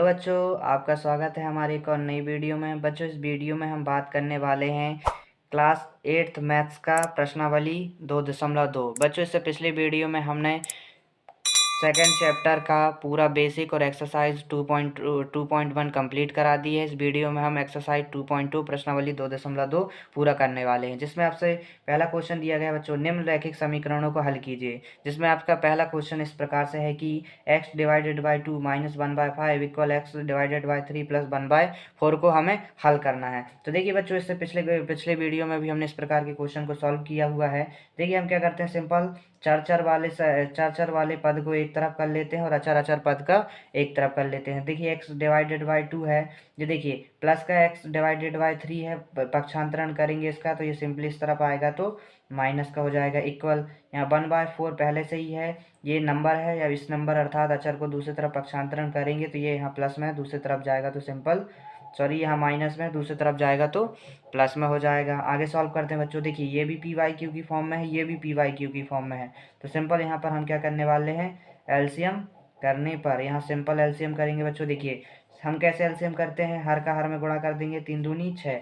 बच्चों, आपका स्वागत है हमारी एक और नई वीडियो में। बच्चों, इस वीडियो में हम बात करने वाले हैं क्लास 8th मैथ्स का प्रश्नावली 2.2। बच्चों, इससे पिछली वीडियो में हमने सेकेंड चैप्टर का पूरा बेसिक और एक्सरसाइज 2.1 कंप्लीट करा दी है। इस वीडियो में हम एक्सरसाइज 2.2 प्रश्नावली 2.2 पूरा करने वाले हैं, जिसमें आपसे पहला क्वेश्चन दिया गया बच्चों, निम्नलिखित समीकरणों को हल कीजिए। जिसमें आपका पहला क्वेश्चन इस प्रकार से है कि x divided by 2 minus 1/5 equal x divided by 3 plus 1/4 को हमें हल करना है। तो देखिए बच्चों, इससे पिछले वीडियो में भी हमने इस प्रकार के क्वेश्चन को सॉल्व किया हुआ है। देखिए हम क्या करते हैं, सिंपल चार चार वाले पद को एक तरफ कर लेते हैं और अचर अचर पद का एक तरफ कर लेते हैं। देखिए x डिवाइडेड बाई 2 है, ये देखिए प्लस का x डिवाइडेड बाई 3 है, पक्षांतरण करेंगे इसका तो ये सिंपली इस तरफ आएगा तो माइनस का हो जाएगा। इक्वल यहाँ 1/4 पहले से ही है, ये नंबर है या इस नंबर अर्थात अचर को दूसरी तरफ पक्षांतरण करेंगे तो ये यहाँ प्लस में दूसरी तरफ जाएगा तो सिंपल सॉरी यहाँ माइनस में दूसरी तरफ जाएगा तो प्लस में हो जाएगा। आगे सॉल्व करते हैं बच्चों। देखिए ये भी पी वाई क्यू की फॉर्म में है, ये भी पी वाई क्यू की फॉर्म में है, तो सिंपल यहाँ पर हम क्या करने वाले हैं, एलसीएम करने पर यहाँ सिंपल एलसीएम करेंगे बच्चों। देखिए हम कैसे एलसीएम करते हैं, हर का हर में गुणा कर देंगे, 3 दूनी 6,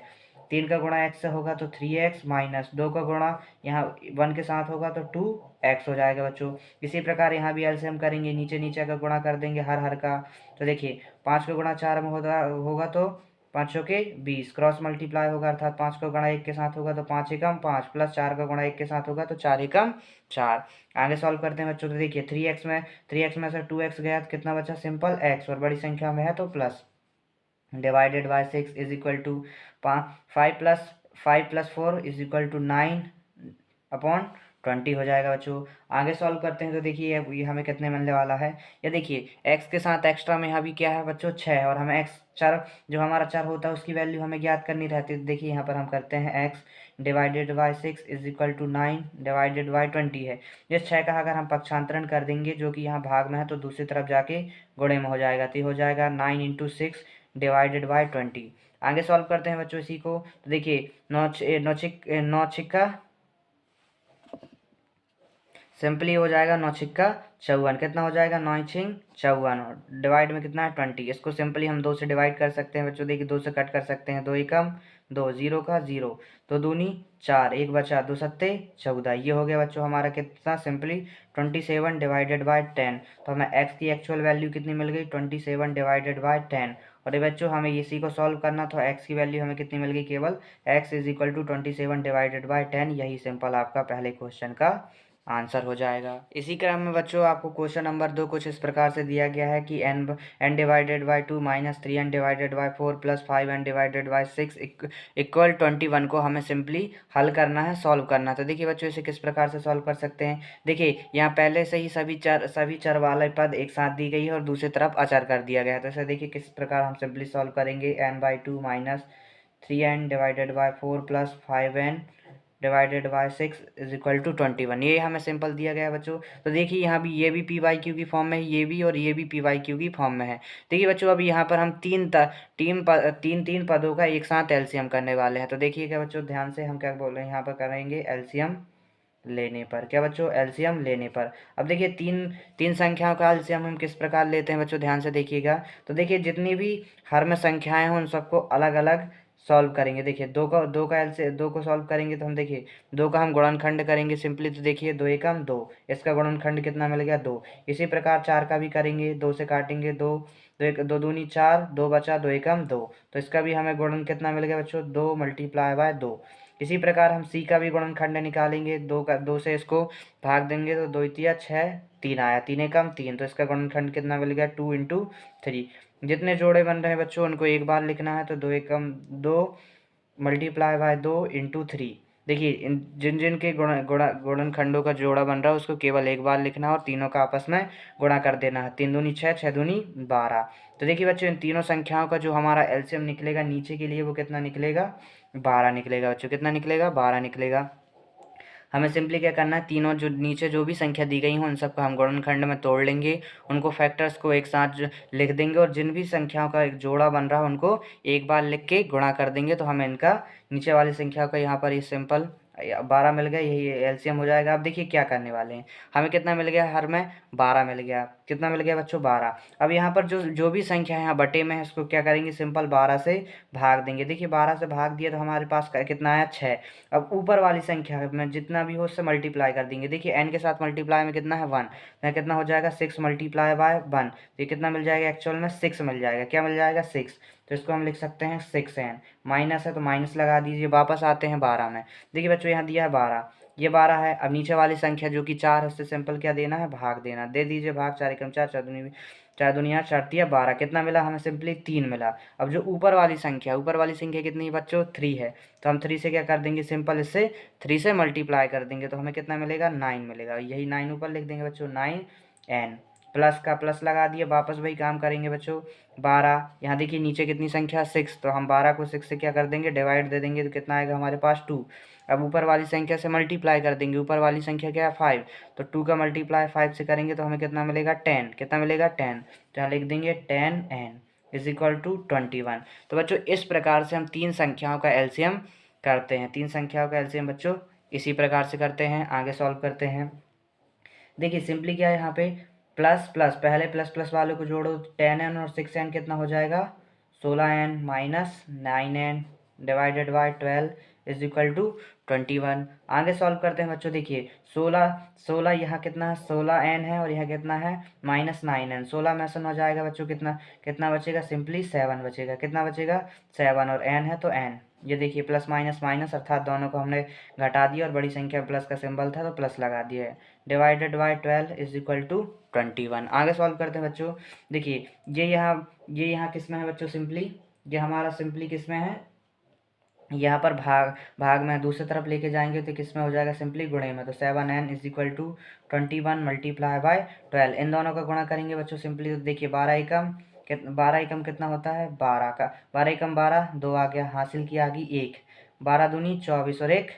3 का गुणा x से होगा तो 3x माइनस 2 का गुणा यहाँ 1 के साथ होगा तो 2x हो जाएगा बच्चों। इसी प्रकार यहाँ भी एलसीएम करेंगे, नीचे नीचे का गुणा कर देंगे हर का। तो देखिए 5 का गुणा 4 में होगा तो 5 के 20 क्रॉस मल्टीप्लाई होगा, अर्थात 5 का गुणा 1 के साथ होगा तो 5 एकम 5 प्लस 4 का गुणा 1 के साथ होगा तो 4 एकम 4। आगे सॉल्व करते हैं बच्चों। तो देखिए 3x में से 2x गया तो कितना बचा, सिंपल x, और बड़ी संख्या में है तो plus, divided by 6 is equal to 5 plus 4 is equal to 9 upon 20 हो जाएगा बच्चों। आगे सॉल्व करते हैं तो देखिए ये हमें कितने मिलने वाला है, या देखिए x के साथ एक्स्ट्रा में यहाँ भी क्या है बच्चों 6, और हमें x चर जो हमारा चर होता है उसकी वैल्यू हमें ज्ञात करनी रहती है। तो देखिए यहाँ पर हम करते हैं x divided by 6 is equal to 9 divided by 20 है। ये 6 का अगर हम पक्षांतरण कर देंगे जो कि यहाँ भाग में है तो दूसरी तरफ जाके गुणे में हो जाएगा, तो हो जाएगा 9 इंटू 6 डिवाइडेड बाई 20। आगे सॉल्व करते हैं बच्चों इसी को। तो देखिए नौ छिक्का सिंपली हो जाएगा 9 छिक्का 54, कितना हो जाएगा 9 छिंग 54, और डिवाइड में कितना है 20। इसको सिंपली हम 2 से डिवाइड कर सकते हैं बच्चों। देखिए 2 से कट कर सकते हैं, 2 एकम 2, 0 का 0, 2 दूनी 4, 1 बचा 2 सत्ते 14। ये हो गया बच्चों हमारा कितना, सिंपली 27 डिवाइडेड बाई 10। तो हमें x की एक्चुअल वैल्यू कितनी मिल गई, 27 डिवाइडेड बाई 10। और ये बच्चों हमें इसी को सॉल्व करना, तो x की वैल्यू हमें कितनी मिल गई, केवल x is equal to 27 divided by 10। यही सिंपल आपका पहले क्वेश्चन का आंसर हो जाएगा। इसी क्रम में बच्चों आपको क्वेश्चन नंबर 2 कुछ इस प्रकार से दिया गया है कि n divided by 2 minus 3n divided by 4 plus 5n divided by 6 equal 21 को हमें सिंपली हल करना है, सॉल्व करना। तो देखिए बच्चों इसे किस प्रकार से सॉल्व कर सकते हैं। देखिए यहाँ पहले से ही सभी चर वाले पद एक साथ दी गई है और दूसरी तरफ अचर कर दिया गया है। तो इसे देखिए किस प्रकार हम सिंपली सॉल्व करेंगे, n/2 minus 3n divided by 4 plus 5n divided by 6 is equal to 21। ये हमें सिंपल दिया गया है बच्चों। तो देखिए यहाँ भी ये भी पी वाई क्यू की फॉर्म में है, ये भी और ये भी पी वाई क्यू की फॉर्म में है। देखिए बच्चों अभी यहाँ पर हम तीन पदों का एक साथ एलसीएम करने वाले हैं। तो देखिएगा बच्चों ध्यान से, हम क्या बोल रहे हैं, यहाँ पर करेंगे एलसीएम लेने पर, क्या बच्चों, एलसीएम लेने पर। अब देखिए तीन संख्याओं का एलसीएम हम किस प्रकार लेते हैं बच्चों, ध्यान से देखिएगा। तो देखिए जितनी भी हर में संख्याएं हैं उन सबको अलग अलग सॉल्व करेंगे। देखिए दो को सॉल्व करेंगे तो हम देखिए 2 का हम गुणनखंड करेंगे सिंपली। तो देखिए 2 एकम 2, इसका गुणनखंड कितना मिल गया 2। इसी प्रकार 4 का भी करेंगे, 2 से काटेंगे 2, 2 दूनी 4, 2 बचा 2 एकम 2, तो इसका भी हमें गुणन कितना मिल गया बच्चों, 2 मल्टीप्लाई बाय 2। इसी प्रकार हम सी का भी गुणनखंड निकालेंगे, 2 से इसको भाग देंगे तो 2 तिया 6, 3 आया, 3 एकम 3, तो इसका गुणनखंड कितना मिल गया 2 इंटू 3। जितने जोड़े बन रहे हैं बच्चों उनको एक बार लिखना है, तो 2 एकम 2 मल्टीप्लाई बाय 2 इंटू 3। देखिए जिन जिन के गुणनखंडों का जोड़ा बन रहा है उसको केवल एक बार लिखना है और तीनों का आपस में गुणा कर देना है। 3 दूनी 6, 6 दूनी 12। तो देखिए बच्चों इन तीनों संख्याओं का जो हमारा एलसीएम निकलेगा नीचे के लिए वो कितना निकलेगा, 12 निकलेगा बच्चों। कितना निकलेगा, 12 निकलेगा। हमें सिंपली क्या करना है, तीनों जो नीचे जो भी संख्या दी गई हो उन सबको हम गुणनखंड में तोड़ लेंगे, उनको फैक्टर्स को एक साथ लिख देंगे और जिन भी संख्याओं का एक जोड़ा बन रहा है उनको एक बार लिख के गुणा कर देंगे। तो हमें इनका नीचे वाली संख्या का यहाँ पर ये सिंपल 12 मिल गया, यही एलसीएम हो जाएगा। अब देखिए क्या करने वाले हैं, हमें कितना मिल गया, हर में 12 मिल गया। कितना मिल गया बच्चों, 12। अब यहाँ पर जो जो भी संख्या है यहाँ बटे में है, इसको क्या करेंगे, सिंपल 12 से भाग देंगे। देखिए 12 से भाग दिया तो हमारे पास कितना आया, 6। अब ऊपर वाली संख्या में जितना भी हो उससे मल्टीप्लाई कर देंगे। देखिए एन के साथ मल्टीप्लाई में कितना है, 1, यहाँ कितना हो जाएगा, 6 मल्टीप्लाई बाय 1, तो ये कितना मिल जाएगा, एक्चुअल में 6 मिल जाएगा। क्या मिल जाएगा, 6। तो इसको हम लिख सकते हैं 6n। माइनस है तो माइनस लगा दीजिए, वापस आते हैं 12 में। देखिए बच्चों यहाँ दिया है 12, ये 12 है। अब नीचे वाली संख्या जो कि 4 है उससे सिंपल क्या देना है, भाग देना। दे दीजिए भाग, 4 एकम 4, 4 दुनिया 4 तिया 12। कितना मिला हमें, सिंपली 3 मिला। अब जो ऊपर वाली संख्या कितनी है बच्चों, 3 है, तो हम 3 से क्या कर देंगे, सिंपल इससे 3 से मल्टीप्लाई कर देंगे तो हमें कितना मिलेगा, 9 मिलेगा। यही 9 ऊपर लिख देंगे बच्चों, 9n। प्लस का प्लस लगा दिए, वापस वही काम करेंगे बच्चों। 12, यहाँ देखिए नीचे कितनी संख्या, 6, तो हम 12 को 6 से क्या कर देंगे, डिवाइड दे देंगे, तो कितना आएगा हमारे पास, 2। अब ऊपर वाली संख्या से मल्टीप्लाई कर देंगे, ऊपर वाली संख्या क्या है, 5, तो 2 का मल्टीप्लाई 5 से करेंगे तो हमें कितना मिलेगा, 10। कितना मिलेगा, 10, तो यहाँ लिख देंगे 10n इज इक्वल टू 21। तो बच्चों इस प्रकार से हम तीन संख्याओं का एलसीएम करते हैं। तीन संख्याओं का एलसीएम बच्चों इसी प्रकार से करते हैं। आगे सॉल्व करते हैं। देखिए सिंपली क्या है यहाँ पे, प्लस प्लस, पहले प्लस प्लस वाले को जोड़ो, 10n और 6n कितना हो जाएगा, 16n minus 9n divided by 12 is equal to 21। आगे सॉल्व करते हैं बच्चों। देखिए 16 यहाँ कितना है, 16n है, और यहाँ कितना है, माइनस 9n। 16 में से हो जाएगा बच्चों, कितना कितना बचेगा, सिंपली 7 बचेगा। कितना बचेगा, 7, और n है तो n। ये देखिए प्लस माइनस माइनस, अर्थात दोनों को हमने घटा दिया और बड़ी संख्या प्लस का सिंबल था तो प्लस लगा दिया है। Divided by 12 is equal to 21। आगे सॉल्व करते हैं बच्चों। देखिए ये यहाँ किस में है बच्चों, सिंपली ये हमारा सिंपली किस में है, यहाँ पर भाग भाग में, दूसरी तरफ लेके जाएंगे तो किस में हो जाएगा, सिंपली गुणे में। तो 7n is equal to 21 multiply by 12। इन दोनों का गुणा करेंगे बच्चों सिंपली, तो देखिए 12 एकम 12 एकम कितना होता है, 12 का 12 एकम 12, 2 आ गया, हासिल की आ गई 1, 12 दूनी 24 और 1,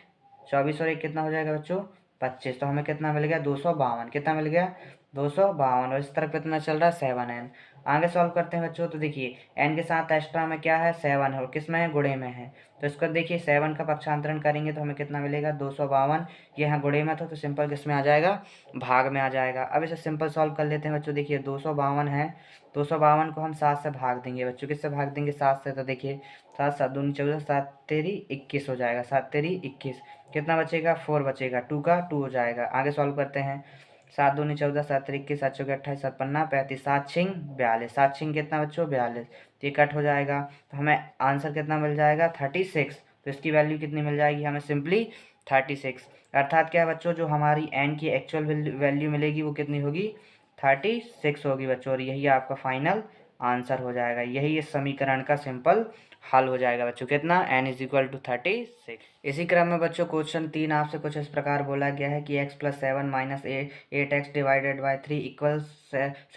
24 और 1 कितना हो जाएगा बच्चों, 25। तो हमें कितना मिल गया, 252। कितना मिल गया, 252। और इस तरफ कितना चल रहा है, 7n। आगे सॉल्व करते हैं बच्चों। तो देखिए n के साथ एक्स्ट्रा में क्या है, 7 है, और किस में है, गुणे में है। तो इसको देखिए 7 का पक्षांतरण करेंगे तो हमें कितना मिलेगा, 252। ये यहाँ गुणे में था तो सिंपल किस में आ जाएगा, भाग में आ जाएगा। अब इसे सिंपल सॉल्व कर लेते हैं बच्चों। देखिए 252 है, 252 को हम 7 से भाग देंगे बच्चों। किससे भाग देंगे, 7 से। तो देखिए 7 7 दूनी 14, 7 तेरी 21 हो जाएगा, 7 तेरी 21। कितना बचेगा, 4 बचेगा, 2 का 2 हो जाएगा। आगे सॉल्व करते हैं। 7 दूनी 14, 7 तेरी 21, 7 चौके 28, 7 पन्ना 35, 7 छिंग 42, 7 छिंग कितना बच्चों, 42। ये कट हो जाएगा तो हमें आंसर कितना मिल जाएगा, 36। तो इसकी वैल्यू कितनी मिल जाएगी हमें, सिंपली 36। अर्थात क्या है बच्चों, जो हमारी n की एक्चुअल वैल्यू मिलेगी वो कितनी होगी, 36 होगी बच्चों। और यही आपका फाइनल आंसर हो जाएगा। यही इस समीकरण का सिंपल हल हो जाएगा बच्चों। कितना, n इज इक्वल टू 36। इसी क्रम में बच्चों क्वेश्चन 3 आपसे कुछ इस प्रकार बोला गया है कि x plus 7 minus 8x divided by 3 equal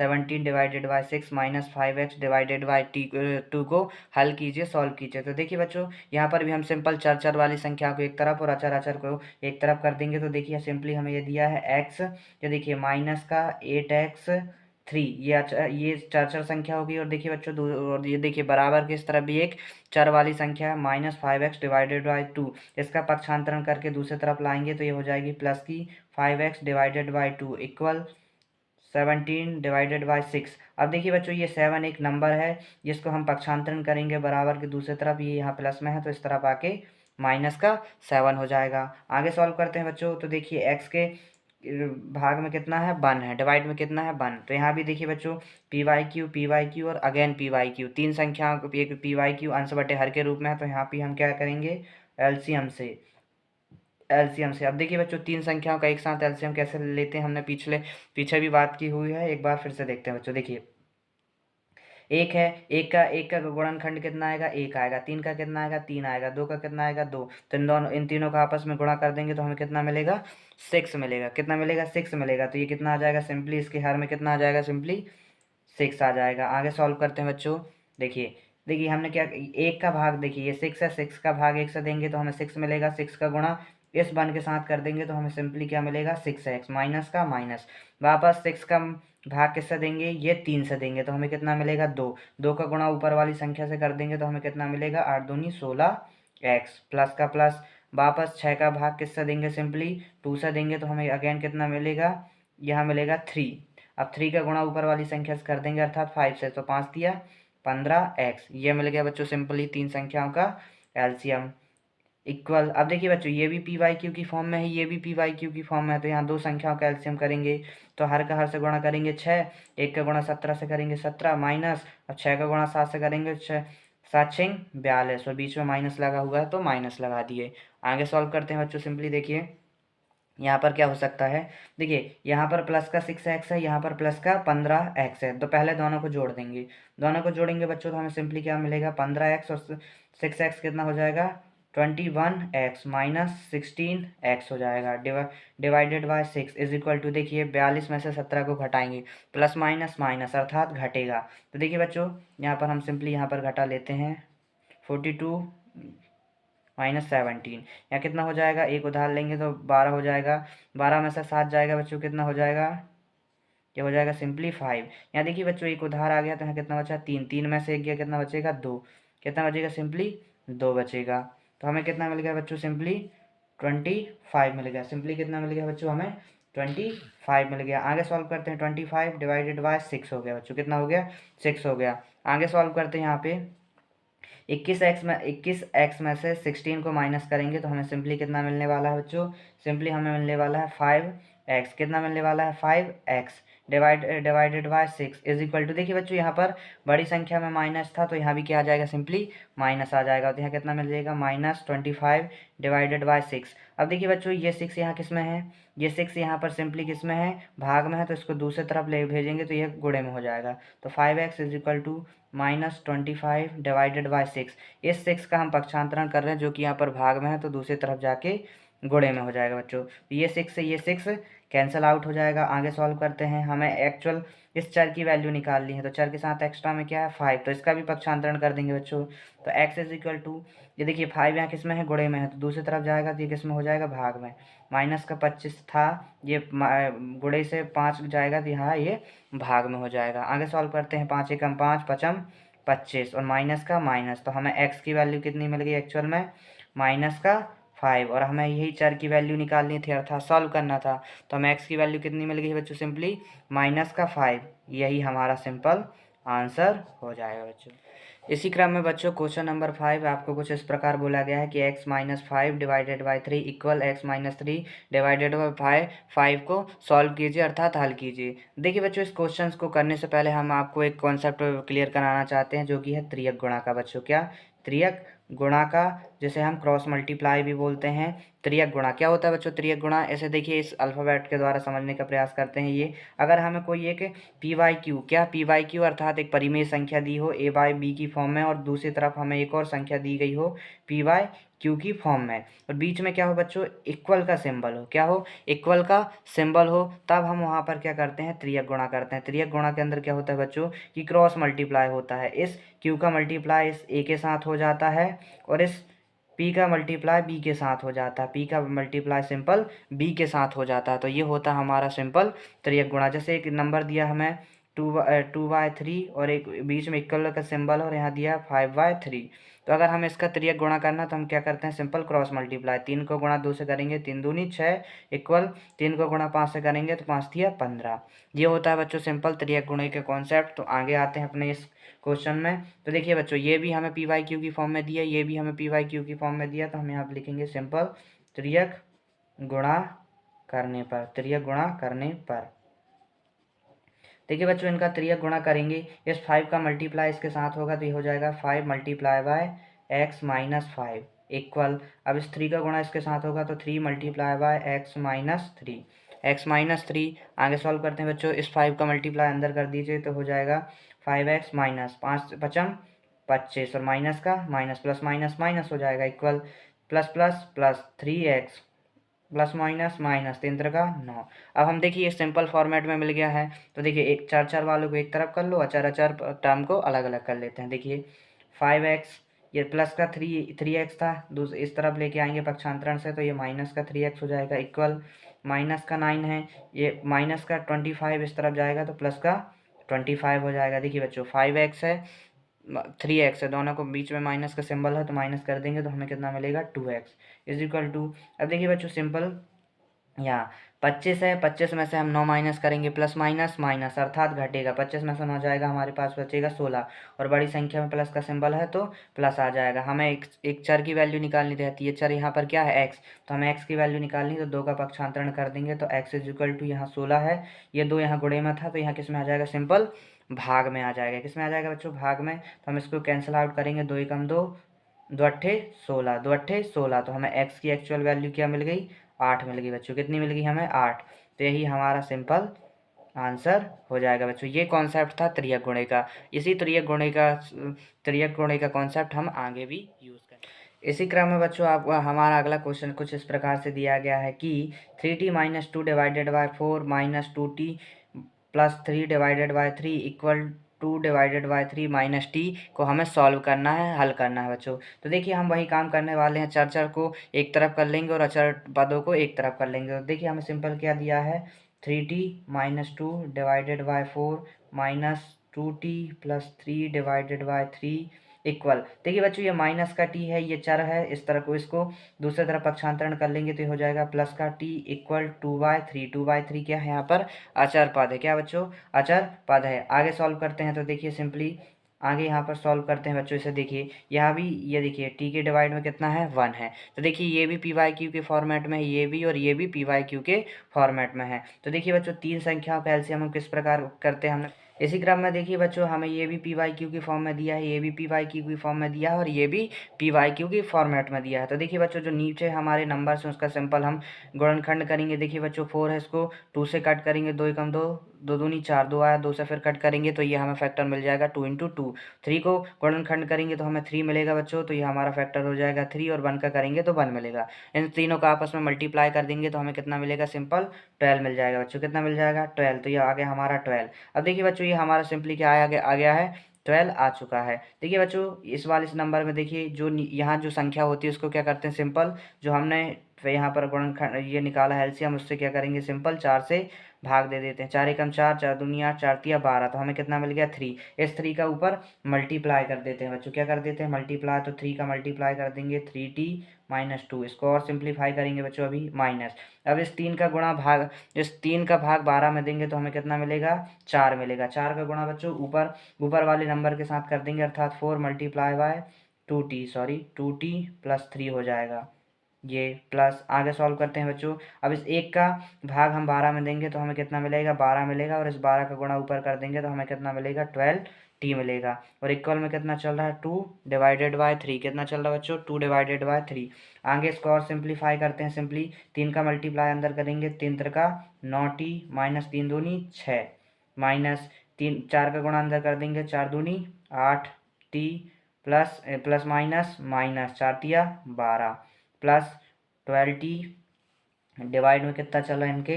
17 divided by 6 minus 5x divided by 2 को हल कीजिए, सॉल्व कीजिए। तो देखिए बच्चों यहाँ पर भी हम सिंपल चर चर वाली संख्या को एक तरफ और अचर अचर को एक तरफ कर देंगे। तो देखिए सिंपली हमें ये दिया है x, ये देखिए माइनस का 8x3, ये चर चर संख्या होगी। और देखिए बच्चों और ये देखिए बराबर के इस तरफ भी एक चर वाली संख्या है, माइनस 5x डिवाइडेड बाई 2। इसका पक्षांतरण करके दूसरी तरफ लाएंगे तो ये हो जाएगी प्लस की 5x divided by 2 equal 17 divided by 6। अब देखिए बच्चों ये 7 एक नंबर है जिसको हम पक्षांतरण करेंगे बराबर के दूसरी तरफ, ये यहाँ प्लस में है तो इस तरफ आके माइनस का 7 हो जाएगा। आगे सॉल्व करते हैं बच्चों। तो देखिए x के भाग में कितना है, 1 है, डिवाइड में कितना है, 1। तो यहाँ भी देखिए बच्चों पी वाई क्यू और अगेन पी वाई क्यू, तीन संख्याओं को एक पी वाई क्यू अंश बटे हर के रूप में है। तो यहाँ पे हम क्या करेंगे, एलसीएम से। अब देखिए बच्चों तीन संख्याओं का एक साथ एलसीएम कैसे लेते हैं, हमने पीछे भी बात की हुई है, एक बार फिर से देखते हैं बच्चों। देखिए एक है, एक का गुणनखंड कितना आएगा, 1 आएगा। 3 का कितना आएगा, 3 आएगा। 2 का कितना आएगा, 2। तो इन तीनों का आपस में गुणा कर देंगे तो हमें कितना मिलेगा, 6 मिलेगा। कितना मिलेगा, 6 मिलेगा। तो ये कितना आ जाएगा, सिंपली इसके हर में कितना आ जाएगा, सिंपली 6 आ जाएगा। आगे सॉल्व करते हैं बच्चों। देखिए देखिए हमने क्या, एक का भाग, देखिए ये 6 है, 6 का भाग 1 से देंगे तो हमें 6 मिलेगा। 6 का गुणा इस 1 के साथ कर देंगे तो हमें सिंपली क्या मिलेगा, 6x माइनस का माइनस, वापस 6 का भाग किससे देंगे, ये 3 से देंगे तो हमें कितना मिलेगा, 2। 2 का गुणा ऊपर वाली संख्या से कर देंगे तो हमें कितना मिलेगा, 8 दूनी 16x प्लस का प्लस। वापस 6 का भाग किससे देंगे, सिंपली 2 से देंगे, तो हमें अगेन कितना मिलेगा, यहाँ मिलेगा 3। अब 3 का गुणा ऊपर वाली संख्या से कर देंगे अर्थात 5 से, तो 5 दिया 15x। ये मिल गया बच्चों सिंपली 3 संख्याओं का एलसीएम इक्वल। अब देखिए बच्चों ये भी पी वाई क्यू की फॉर्म में है, ये भी पी वाई क्यू की फॉर्म में है, तो यहाँ दो संख्याओं का एलसीएम करेंगे तो हर का हर से गुणा करेंगे 6, 1 का गुणा 17 से करेंगे 17 माइनस, अब 6 का गुणा 7 से करेंगे 6, 7 6 42 और बीच में माइनस लगा हुआ है तो माइनस लगा दिए। आगे सॉल्व करते हैं बच्चों, सिंपली देखिए यहाँ पर क्या हो सकता है, देखिए यहाँ पर प्लस का 6x है, यहाँ पर प्लस का 15x है, तो पहले दोनों को जोड़ देंगे। दोनों को जोड़ेंगे बच्चों तो हमें सिंपली क्या मिलेगा, 15x और 6x कितना हो जाएगा, 21x माइनस 16x हो जाएगा, divided by 6 is equal to, देखिए 42 में से 17 को घटाएंगे, प्लस माइनस माइनस अर्थात घटेगा। तो देखिए बच्चों यहाँ पर हम सिंपली यहाँ पर घटा लेते हैं, 42 माइनस 17, या कितना हो जाएगा, एक उधार लेंगे तो 12 हो जाएगा, 12 में से 7 जाएगा बच्चों, कितना हो जाएगा, ये हो जाएगा सिंपली 5। यहाँ देखिए बच्चों एक उधार आ गया तो यहाँ कितना बचा, 3, 3 में से एक गया, कितना बचेगा 2, कितना बचेगा सिंपली 2 बचेगा। तो हमें कितना मिल गया बच्चों, सिंपली 25 मिल गया, सिंपली कितना मिल गया बच्चों, हमें 25 मिल गया। आगे सॉल्व करते हैं, 25 डिवाइडेड बाय 6 हो गया बच्चों, कितना हो गया 6 हो गया। आगे सॉल्व करते हैं, यहाँ पे 21x में से 16 को माइनस करेंगे तो हमें सिंपली कितना मिलने वाला है बच्चों, सिंपली हमें मिलने वाला है 5x, कितना मिलने वाला है 5x divided by 6 is equal to, देखिए बच्चों यहाँ पर बड़ी संख्या में माइनस था तो यहाँ भी क्या आ जाएगा, सिंपली माइनस आ जाएगा, तो यहाँ कितना मिल जाएगा, -25 डिवाइडेड बाय 6। अब देखिए बच्चों ये 6 यहाँ किस में है, ये 6 यहाँ पर सिंपली किस में है, भाग में है, तो इसको दूसरी तरफ ले भेजेंगे तो ये गुणे में हो जाएगा, तो 5x is equal to -25 divided by 6। इस 6 का हम पक्षांतरण कर रहे हैं जो कि यहाँ पर भाग में है, तो दूसरी तरफ जाके गुणे में हो जाएगा बच्चों। तो ये 6 से ये 6 कैंसिल आउट हो जाएगा। आगे सॉल्व करते हैं, हमें एक्चुअल इस चर की वैल्यू निकालनी है, तो चर के साथ एक्स्ट्रा में क्या है 5, तो इसका भी पक्षांतरण कर देंगे बच्चों। तो x इज इक्वल टू, ये देखिए 5 यहाँ किस में है, गुणे में है, तो दूसरी तरफ जाएगा तो ये किस में हो जाएगा, भाग में। माइनस का 25 था, ये गुणे से 5 जाएगा तो यहाँ ये भाग में हो जाएगा। आगे सॉल्व करते हैं, 5 एकम 5 पचम 25 और माइनस का माइनस, तो हमें x की वैल्यू कितनी मिल गई एक्चुअल में, -5, और हमें यही चर की वैल्यू निकालनी थी अर्थात सॉल्व करना था, तो हमें x की वैल्यू कितनी मिल गई बच्चों, सिंपली -5, यही हमारा सिंपल आंसर हो जाएगा बच्चों। इसी क्रम में बच्चों क्वेश्चन नंबर 5 आपको कुछ इस प्रकार बोला गया है कि x-5 divided by 3 equal x-3 divided by 5 को सॉल्व कीजिए अर्थात हल कीजिए। देखिए बच्चों इस क्वेश्चन को करने से पहले हम आपको एक कॉन्सेप्ट क्लियर कराना चाहते हैं जो कि है त्रियक गुणा का बच्चों। क्या, त्रियक गुणा का, जिसे हम क्रॉस मल्टीप्लाई भी बोलते हैं। त्रियक गुणा क्या होता है बच्चों, त्रियक गुणा ऐसे देखिए इस अल्फ़ाबेट के द्वारा समझने का प्रयास करते हैं। ये अगर हमें कोई एक पी वाई क्यू, क्या पी वाई क्यू अर्थात एक परिमेय संख्या दी हो ए बाई बी की फॉर्म में, और दूसरी तरफ हमें एक और संख्या दी गई हो पी वाई क्यू की फॉर्म में, और बीच में क्या हो बच्चों, इक्वल का सिंबल हो, क्या हो, इक्वल का सिंबल हो, तब हम वहाँ पर क्या करते हैं, त्रियक गुणा करते हैं। त्रियक गुणा के अंदर क्या होता है बच्चों कि क्रॉस मल्टीप्लाई होता है, इस क्यू का मल्टीप्लाई इस ए के साथ हो जाता है और इस पी का मल्टीप्लाई बी के साथ हो जाता है, पी का मल्टीप्लाई सिंपल बी के साथ हो जाता है, तो ये होता है हमारा सिंपल त्रियक गुणा। जैसे एक नंबर दिया हमें 2/3 और एक बीच में इक्वल का सिंबल और यहाँ दिया 5/3, तो अगर हमें इसका त्रियक गुणा करना तो हम क्या करते हैं, सिंपल क्रॉस मल्टीप्लाई, 3 को गुणा 2 से करेंगे 3 दूनी 6 इक्वल 3 को गुणा 5 से करेंगे तो 5 दिया 15। ये होता है बच्चों सिंपल त्रियक गुणे के कॉन्सेप्ट। तो आगे आते हैं अपने इस क्वेश्चन में। तो देखिए बच्चों ये भी हमें पी वाई क्यू की फॉर्म में दिया, ये भी हमें पी वाई क्यू की फॉर्म में दिया, तो हम यहाँ पर लिखेंगे सिंपल त्रियक गुणा करने पर, त्रियक गुणा करने पर। देखिए बच्चों इनका त्रियक गुणा करेंगे, इस 5 का मल्टीप्लाई इसके साथ होगा तो ये हो जाएगा 5 मल्टीप्लाई बाय x-5 इक्वल, अब इस 3 का गुणा इसके साथ होगा तो 3 मल्टीप्लाई बाय x-3, x-3। आगे सॉल्व करते हैं बच्चों, इस 5 का मल्टीप्लाई अंदर कर दीजिए तो हो जाएगा 5x माइनस 5 पचम 25 और माइनस का माइनस प्लस माइनस माइनस हो जाएगा equal plus plus plus 3x plus minus minus 3 का 9। अब हम देखिए ये सिंपल फॉर्मेट में मिल गया है, तो देखिए एक चार चार वालों को एक तरफ कर लो, अचार अचार टर्म को अलग अलग कर लेते हैं। देखिए 5x, ये प्लस का 3x था, दूसरे इस तरफ लेके आएंगे पक्षांतरण से तो ये माइनस का 3x हो जाएगा इक्वल माइनस का 9 है, ये माइनस का 25 इस तरफ जाएगा तो प्लस का 25 हो जाएगा। देखिए बच्चों 5x है 3x है, दोनों को बीच में माइनस का सिंबल है तो माइनस कर देंगे तो हमें कितना मिलेगा 2x इज इक्वल टू। अब देखिए बच्चों सिंपल, यहाँ 25 है, 25 में से हम 9 माइनस करेंगे, प्लस माइनस माइनस अर्थात घटेगा, 25 में से 9 जाएगा, हमारे पास बचेगा 16 और बड़ी संख्या में प्लस का सिंबल है तो प्लस आ जाएगा। हमें एक चर की वैल्यू निकालनी रहती है, चर यहाँ पर क्या है x, तो हमें x की वैल्यू निकालनी, तो 2 का पक्षांतरण कर देंगे तो x इज इक्वल टू यहाँ 16 है, ये 2 यहाँ गुणे में था तो यहाँ किस में आ जाएगा, सिंपल भाग में आ जाएगा। किस में आ जाएगा बच्चों, भाग में। तो हम इसको कैंसिल आउट करेंगे, 2 एकम 2, 2 अट्ठे 16, 2 अट्ठे 16, तो हमें x की एक्चुअल वैल्यू क्या मिल गई, 8 मिल गई बच्चों। कितनी मिल गई हमें, 8। तो यही हमारा सिंपल आंसर हो जाएगा बच्चों। ये कॉन्सेप्ट था त्रियक गुणे का। इसी त्रियक गुणे का कॉन्सेप्ट हम आगे भी यूज़ करेंगे। इसी क्रम में बच्चों आप हमारा अगला क्वेश्चन कुछ इस प्रकार से दिया गया है कि 3t minus 2 divided by 4 minus 2t plus 3 divided by 3 equal 2 divided by 3 minus T को हमें सॉल्व करना है, हल करना है बच्चों। तो देखिए हम वही काम करने वाले हैं, चर को एक तरफ कर लेंगे और अचर पदों को एक तरफ कर लेंगे। तो देखिए हमें सिंपल क्या दिया है, 3t minus 2 divided by 4 minus 2t plus 3 divided by 3 equal, देखिए बच्चों ये माइनस का टी है, ये चर है, इस तरह को इसको दूसरी तरफ पक्षांतरण कर लेंगे तो ये हो जाएगा प्लस का टी इक्वल 2/3। 2/3 क्या है यहाँ पर, अचर पद है। क्या बच्चों, अचर पद है। आगे सॉल्व करते हैं तो देखिए सिंपली आगे यहाँ पर सॉल्व करते हैं बच्चों, इसे देखिए यहाँ भी, ये देखिए टी के डिवाइड में कितना है, 1 है। तो देखिए ये भी पी वाई क्यू के फॉर्मेट में है, ये भी और ये भी पी वाई क्यू के फॉर्मेट में है। तो देखिए बच्चों तीन संख्याओं का एलसीएम हम किस प्रकार करते हैं, हमने इसी क्रम में देखिए बच्चों हमें ये भी पी वाई क्यू की फॉर्म में दिया है, ये भी पी वाई क्यू की फॉर्म में दिया है और ये भी पी वाई क्यू की फॉर्मेट में दिया है। तो देखिए बच्चों जो नीचे हमारे नंबर्स हैं उसका सिंपल हम गुणनखंड करेंगे। देखिए बच्चों 4 है, इसको 2 से कट करेंगे, 2 एकम 2, 2 दूनी 4, 2 आया, 2 से फिर कट करेंगे तो ये हमें फैक्टर मिल जाएगा 2 इंटू 2। 3 को गुणनखंड करेंगे तो हमें 3 मिलेगा बच्चों, तो ये हमारा फैक्टर हो जाएगा 3 और 1 का करेंगे तो 1 मिलेगा। इन तीनों का आपस में मल्टीप्लाई कर देंगे तो हमें कितना मिलेगा, सिंपल 12 मिल जाएगा बच्चों। कितना मिल जाएगा, 12। तो ये आ गया हमारा 12। अब देखिए बच्चों ये हमारा सिंपली क्या आ गया है, 12 आ चुका है। देखिए बच्चों इस वाले इस नंबर में देखिए जो यहाँ जो संख्या होती है उसको क्या करते हैं, सिंपल जो हमने यहाँ पर गुणनखंड ये निकाला है एलसीएम, उससे क्या करेंगे, सिंपल 4 से भाग दे देते हैं। 4 एकम 4, 4 दूनी 8, 4 तिया 12, तो हमें कितना मिल गया, 3। इस 3 का ऊपर मल्टीप्लाई कर देते हैं बच्चों, क्या कर देते हैं, मल्टीप्लाई। तो 3 का मल्टीप्लाई कर देंगे 3t माइनस 2, इसको और सिंप्लीफाई करेंगे बच्चों अभी माइनस। अब इस 3 का गुणा भाग, इस 3 का भाग 12 में देंगे तो हमें कितना मिलेगा, 4 मिलेगा। 4 का गुणा बच्चों ऊपर वाले नंबर के साथ कर देंगे, अर्थात 4 मल्टीप्लाई बाय 2t प्लस 3 हो जाएगा ये, प्लस आगे सॉल्व करते हैं बच्चों। अब इस 1 का भाग हम 12 में देंगे तो हमें कितना मिलेगा, 12 मिलेगा, और इस 12 का गुणा ऊपर कर देंगे तो हमें कितना मिलेगा, 12t मिलेगा। और इक्वल में कितना चल रहा है, 2 डिवाइडेड बाय 3। कितना चल रहा है बच्चों, 2 डिवाइडेड बाय 3। आगे इसको और सिंप्लीफाई करते हैं, सिंपली 3 का मल्टीप्लाई अंदर करेंगे, 3 त्रिका 9t माइनस 3 दूनी 6 माइनस 3, 4 का गुणा अंदर कर देंगे, 4 दूनी 8t प्लस माइनस माइनस 4 तिया 12 प्लस 12t डिवाइड में कितना चल रहा है इनके,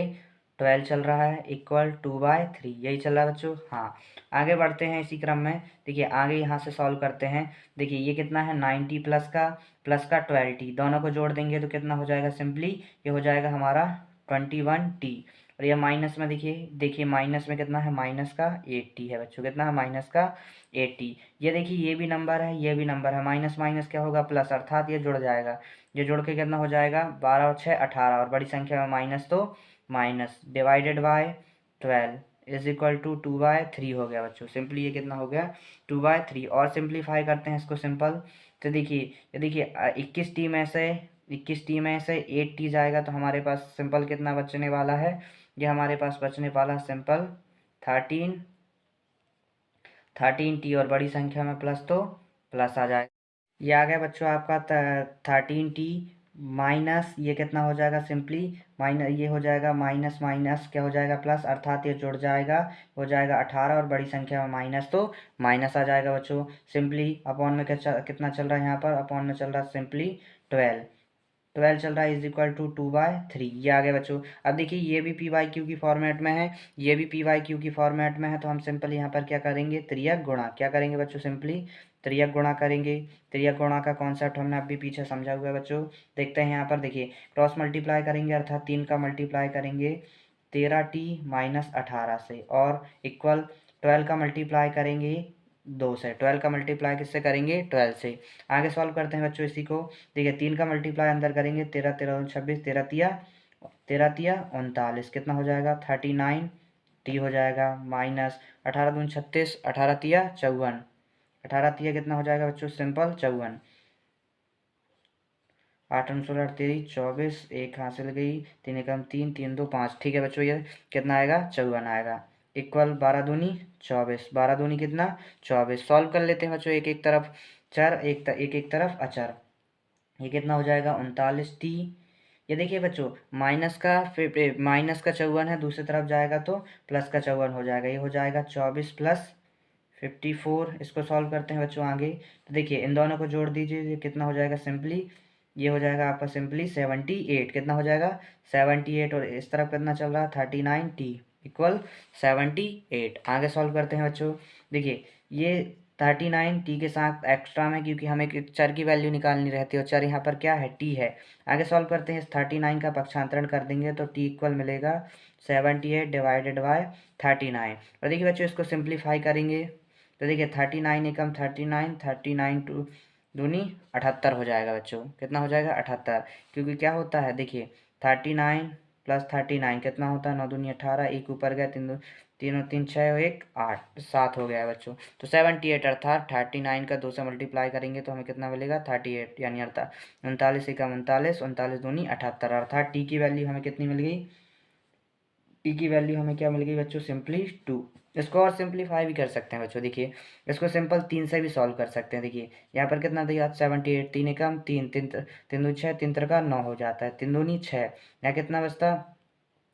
12 चल रहा है, इक्वल 2/3। यही चल रहा है बच्चों। हाँ आगे बढ़ते हैं इसी क्रम में, देखिए आगे यहाँ से सॉल्व करते हैं। देखिए ये कितना है, 90 प्लस का 12t, दोनों को जोड़ देंगे तो कितना हो जाएगा, सिंपली ये हो जाएगा हमारा 21t। और ये माइनस में देखिए माइनस में कितना है, माइनस का 8t है बच्चों। कितना है, माइनस का 8t। ये देखिए ये भी नंबर है, ये भी नंबर है, माइनस माइनस क्या होगा, प्लस, अर्थात ये जुड़ जाएगा। ये जोड़ के कितना हो जाएगा, 12 और 6 18, और बड़ी संख्या में माइनस तो minus, divided by 12 is equal to 2/3 हो गया बच्चों। सिंपली ये कितना हो गया, 2/3। और सिंप्लीफाई करते हैं इसको सिंपल, तो देखिए 21t में से 8t जाएगा तो हमारे पास सिंपल कितना बचने वाला है, ये हमारे पास बचने वाला सिंपल 13t, और बड़ी संख्या में प्लस तो प्लस आ जाएगा। ये आ गया बच्चों आपका 13t माइनस, ये कितना हो जाएगा, सिंपली माइनस, ये हो जाएगा माइनस माइनस क्या हो जाएगा, प्लस, अर्थात ये जुड़ जाएगा, हो जाएगा 18, और बड़ी संख्या में माइनस तो माइनस आ जाएगा बच्चों। सिंपली अपॉन में कितना चल रहा है यहाँ पर, अपॉन में चल रहा है सिंपली 12 चल रहा है, इज इक्वल टू 2/3। ये आ गया बच्चों। अब देखिए ये भी पी वाई क्यू की फॉर्मेट में है, ये भी पी वाई क्यू की फॉर्मेट में है, तो हम सिंपल यहाँ पर क्या करेंगे, त्रियक गुणा, क्या करेंगे बच्चों, सिंपली त्रियक गुणा करेंगे। त्रियक गुणा का कॉन्सेप्ट हमने अभी पीछे समझा हुआ है बच्चों। देखते हैं यहाँ पर, देखिए क्रॉस मल्टीप्लाई करेंगे, अर्थात 3 का मल्टीप्लाई करेंगे 13t माइनस 18 से, और इक्वल 12 का मल्टीप्लाई करेंगे 2 से। 12 का मल्टीप्लाई किससे करेंगे? 12 से। आगे सॉल्व करते हैं बच्चों इसी को। देखिए 3 का मल्टीप्लाई अंदर करेंगे, 13 13 26, 13 तिया 39, कितना हो जाएगा? 39 टी हो जाएगा, माइनस 18 दूनी 36, 18 तिया 54, 18 तिया कितना हो जाएगा बच्चों? सिंपल 54, 8 16 38 24, एक हासिल गई, 3 एकम 3, 3 2 5। ठीक है बच्चों, ये कितना आएगा? 54 आएगा। इक्वल 12 दूनी 24, 12 दूनी कितना? 24। सॉल्व कर लेते हैं बच्चों, एक एक तरफ चर, एक एक तरफ अचर। ये कितना हो जाएगा? 39 टी। ये देखिए बच्चों, माइनस का फिर माइनस का 54 है, दूसरी तरफ जाएगा तो प्लस का 54 हो जाएगा। ये हो जाएगा 24 प्लस 54। इसको सॉल्व करते हैं बच्चों आगे। तो देखिए इन दोनों को जोड़ दीजिए, ये कितना हो जाएगा? सिंपली ये हो जाएगा आपका सिंपली 78। कितना हो जाएगा? 78। और इस तरफ कितना चल रहा है? 39 टी इक्वल 78। आगे सॉल्व करते हैं बच्चों। देखिए ये 39 टी के साथ एक्स्ट्रा में, क्योंकि हमें एक चर की वैल्यू निकालनी रहती है और चर यहाँ पर क्या है? टी है। आगे सॉल्व करते हैं, इस 39 का पक्षांतरण कर देंगे तो टी इक्वल मिलेगा 78 डिवाइडेड बाय 39। और देखिए बच्चों इसको सिंप्लीफाई करेंगे तो देखिए 39 एकम 39, 39 टू दूनी 78 हो जाएगा बच्चों। कितना हो जाएगा? 78। क्योंकि क्या होता है देखिए 39 प्लस 39 कितना होता है? 9 दूनी 18, एक ऊपर गया, 3 3 और 3 6 और 1 8, 7 हो गया बच्चों। तो 78 अर्थात 39 का 2 से मल्टीप्लाई करेंगे तो हमें कितना मिलेगा? 38, यानी अर्थात 39 एकम 39, 39 दूनी 78, अर्थात टी की वैल्यू हमें कितनी मिल गई? टी की वैल्यू हमें क्या मिल गई बच्चों? सिंपली 2। इसको और सिंपलीफाई भी कर सकते हैं बच्चों। देखिए इसको सिंपल 3 से भी सॉल्व कर सकते हैं। देखिए यहाँ पर कितना दिया? 78, 3 एकम 3, 3 3 दूनी 6, 3 का 9 हो जाता है, 3 दूनी 6, यहाँ कितना बचता?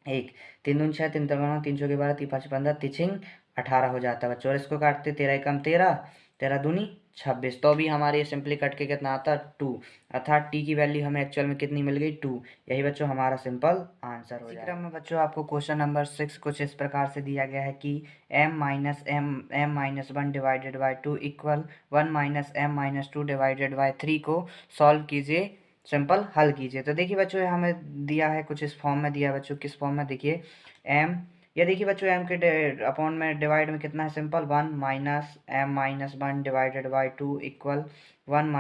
1, 3 दूनी 6, 3 9, 3 चौके 12, 3 5 15, तिछिंग 18 हो जाता है बच्चों। और इसको काटते 13 एकम 13, 13 दूनी 26, तो भी हमारे ये सिंपली कट के कितना आता? 2। अर्थात टी की वैल्यू हमें एक्चुअल में कितनी मिल गई? 2। यही बच्चों हमारा सिंपल आंसर हो जाएगा। इसी क्रम में बच्चों आपको क्वेश्चन नंबर 6 कुछ इस प्रकार से दिया गया है कि m-1 divided by 2 equal 1 - m - 2 divided by 3 को सॉल्व कीजिए, सिंपल हल कीजिए। तो देखिए बच्चों ये हमें दिया है कुछ इस फॉर्म में दिया है बच्चों। किस फॉर्म में? देखिए m, ये देखिए बच्चों m के अपॉन में डिवाइड में कितना है? Simple 1 - m - 1 divided by 2 equal 1 -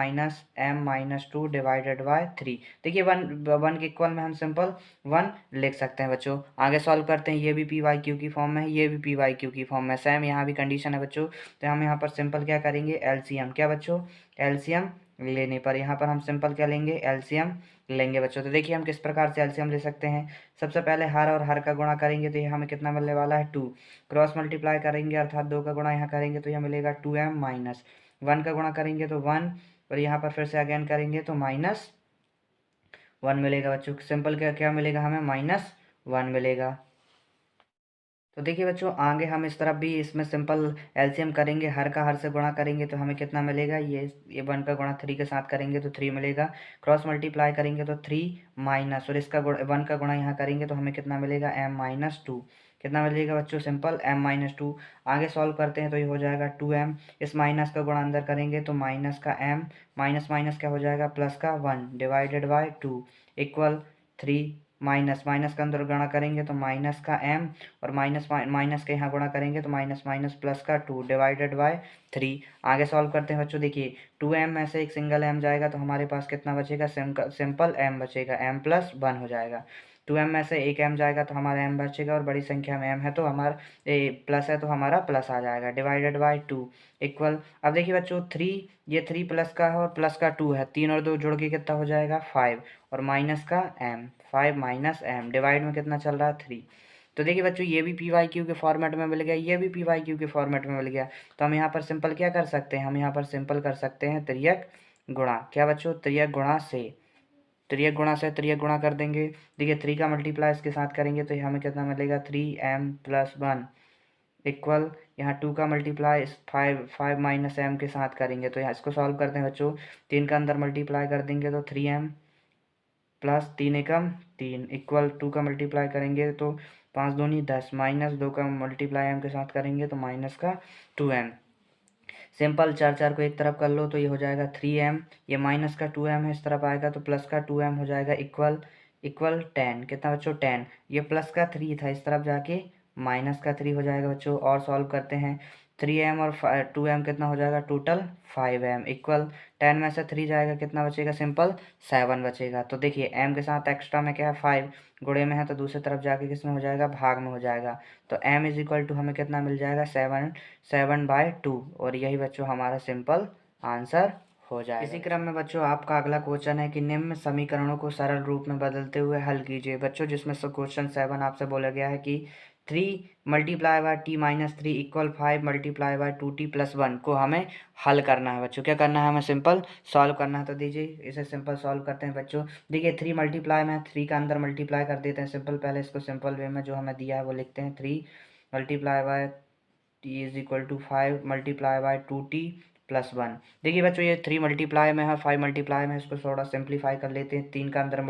m - 2 divided by 3। देखिए 1 के इक्वल में हम सिंपल 1 लिख सकते हैं बच्चों। आगे सॉल्व करते हैं, ये भी पी वाई क्यू की फॉर्म में है, ये भी पी वाई क्यू की फॉर्म में, सेम यहाँ भी कंडीशन है बच्चों। तो हम यहाँ पर सिंपल क्या करेंगे? एलसीएम। क्या बच्चों? एलसीएम लेने पर यहाँ पर हम सिंपल क्या लेंगे? एलसीएम लेंगे बच्चों। तो देखिए हम किस प्रकार से एलसीएम ले सकते हैं। सबसे पहले हर और हर का गुणा करेंगे तो ये हमें कितना मिलने वाला है? 2। क्रॉस मल्टीप्लाई करेंगे अर्थात 2 का गुणा यहाँ करेंगे तो यह मिलेगा 2m माइनस 1 का गुणा करेंगे तो 1, और यहाँ पर फिर से अगेन करेंगे तो -1 मिलेगा बच्चों। सिंपल क्या क्या मिलेगा हमें? -1 मिलेगा। तो देखिए बच्चों आगे हम इस तरफ भी इसमें सिंपल एलसीएम करेंगे, हर का हर से गुणा करेंगे तो हमें कितना मिलेगा? ये 1 का गुणा 3 के साथ करेंगे तो 3 मिलेगा। क्रॉस मल्टीप्लाई करेंगे तो 3 माइनस, और इसका 1 का गुणा यहाँ करेंगे तो हमें कितना मिलेगा? m-2। कितना मिलेगा बच्चों? Simple m-2। आगे सॉल्व करते हैं तो ये हो जाएगा 2m, इस माइनस का गुणा अंदर करेंगे तो माइनस का m, माइनस माइनस क्या हो जाएगा? प्लस का 1 divided by 2 equal 3, minus minus का अंदर गुणा करेंगे तो माइनस का m, और माइनस माइनस के यहाँ गुणा करेंगे तो माइनस माइनस प्लस का 2 डिवाइडेड बाय 3। आगे सॉल्व करते हैं बच्चों। देखिए 2m में से एक सिंगल m जाएगा तो हमारे पास कितना बचेगा? सिंपल m बचेगा, m+1 हो जाएगा। 2m में से एक m जाएगा तो हमारा m बचेगा, और बड़ी संख्या में m है तो हमारा प्लस है तो हमारा प्लस आ जाएगा, डिवाइडेड बाय 2 इक्वल। अब देखिए बच्चों 3, ये 3 प्लस का है और प्लस का 2 है, 3 और 2 जोड़ के कितना हो जाएगा? 5, और माइनस का m, 5 माइनस m, डिवाइड में कितना चल रहा है? 3। तो देखिए बच्चों ये भी पी वाई क्यू के फॉर्मेट में मिल गया, ये भी पी वाई क्यू के फॉर्मेट में मिल गया। तो हम यहाँ पर सिंपल क्या कर सकते हैं? हम यहाँ पर सिंपल कर सकते हैं त्रियक गुणा। क्या बच्चों? त्रियक गुणा से, त्रियक गुणा से त्रियक गुणा कर देंगे। देखिए 3 का मल्टीप्लाई इसके साथ करेंगे तो हमें कितना मिलेगा? 3m+1 इक्वल, यहाँ 2 का मल्टीप्लाई 5 माइनस m के साथ करेंगे तो यहाँ इसको सॉल्व करते हैं बच्चों। 3 का अंदर मल्टीप्लाई कर देंगे तो 3m प्लस 3 एकम 3 इक्वल 2 का मल्टीप्लाई करेंगे तो 5 दूनी 10, माइनस 2 का मल्टीप्लाई m के साथ करेंगे तो माइनस का 2m। सिंपल 4 4 को एक तरफ कर लो तो ये हो जाएगा 3m, ये माइनस का 2m है, इस तरफ आएगा तो प्लस का 2m हो जाएगा इक्वल 10। कितना बच्चों? 10। ये प्लस का 3 था, इस तरफ जाके माइनस का 3 हो जाएगा बच्चों। और सॉल्व करते हैं 3m और 2m कितना हो जाएगा, टोटल 5m इक्वल 10 में से 3 जाएगा, कितना बचेगा, सिंपल 7 बचेगा। तो देखिए m के साथ एक्स्ट्रा में क्या है 5, गुणे में है तो दूसरी तरफ जाके किस में हो जाएगा, भाग में हो जाएगा। तो m इज इक्वल टू हमें कितना मिल जाएगा, 7/2 और यही बच्चों हमारा सिंपल आंसर हो जाएगा। इसी क्रम में बच्चों आपका अगला क्वेश्चन है कि निम्न समीकरणों को सरल रूप में बदलते हुए हल कीजिए। बच्चों जिसमें से क्वेश्चन 7 आपसे बोला गया है कि 3 multiply by t minus 3 equal 5 multiply by 2t plus 1 को हमें हल करना है। बच्चों क्या करना है, हमें सिंपल सॉल्व करना है। तो दीजिए इसे सिंपल सॉल्व करते हैं बच्चों। देखिए 3 मल्टीप्लाई में 3 का अंदर मल्टीप्लाई कर देते हैं सिंपल। पहले इसको सिंपल वे में जो हमें दिया है वो लिखते हैं, 3 multiply by t is equal to 5 multiply by 2t plus 1। देखिए बच्चों ये 3 मल्टीप्लाई में है, 5 मल्टीप्लाई में, इसको थोड़ा सिंप्लीफाई कर लेते हैं। 3 का अंदर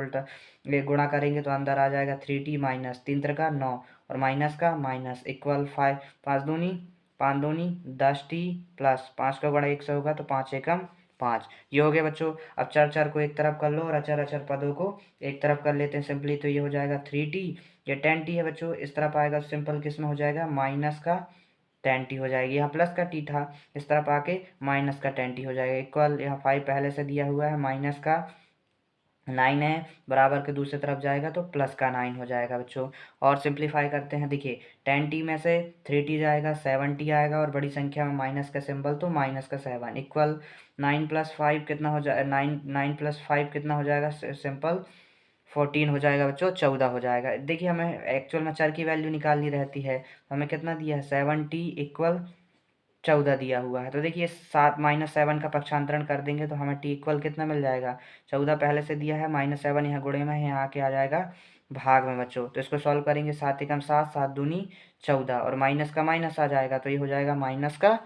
गुणा करेंगे तो अंदर आ जाएगा 3t माइनस 3 का 9 और माइनस का माइनस इक्वल 5, 5 दूनी 10t प्लस 5 का गुणा 1 से होगा तो 5 एकम 5। ये हो गया बच्चों। अब चर चर को एक तरफ कर लो और अचर अचर पदों को एक तरफ कर लेते हैं सिंपली। तो ये हो जाएगा 3t, ये 10t है बच्चों, इस तरफ आएगा सिंपल किस में हो जाएगा, माइनस का 10t हो जाएगी। यहाँ प्लस का t था, इस तरफ आके माइनस का 10t हो जाएगा इक्वल, यहाँ 5 पहले से दिया हुआ है, माइनस का 9 है, बराबर के दूसरी तरफ जाएगा तो प्लस का 9 हो जाएगा बच्चों। और सिंप्लीफाई करते हैं, देखिए 10t में से 3t जाएगा, 7t आएगा और बड़ी संख्या में माइनस का सिंबल तो माइनस का 7 इक्वल 9 प्लस 5 कितना हो जाएगा, 9 प्लस 5 कितना हो जाएगा, सिंपल 14 हो जाएगा बच्चों, 14 हो जाएगा। देखिए हमें एक्चुअल में चर की वैल्यू निकालनी रहती है, हमें कितना दिया है, 7t इक्वल 14 दिया हुआ है। तो देखिए 7 माइनस 7 का पक्षांतरण कर देंगे तो हमें t इक्वल कितना मिल जाएगा, 14 पहले से दिया है, माइनस 7 यहाँ गुणे में है, यहाँ आके आ जाएगा भाग में बच्चों। तो इसको सॉल्व करेंगे, 7 एकम 7, 7 दूनी 14 और माइनस का माइनस आ जाएगा तो ये हो जाएगा माइनस का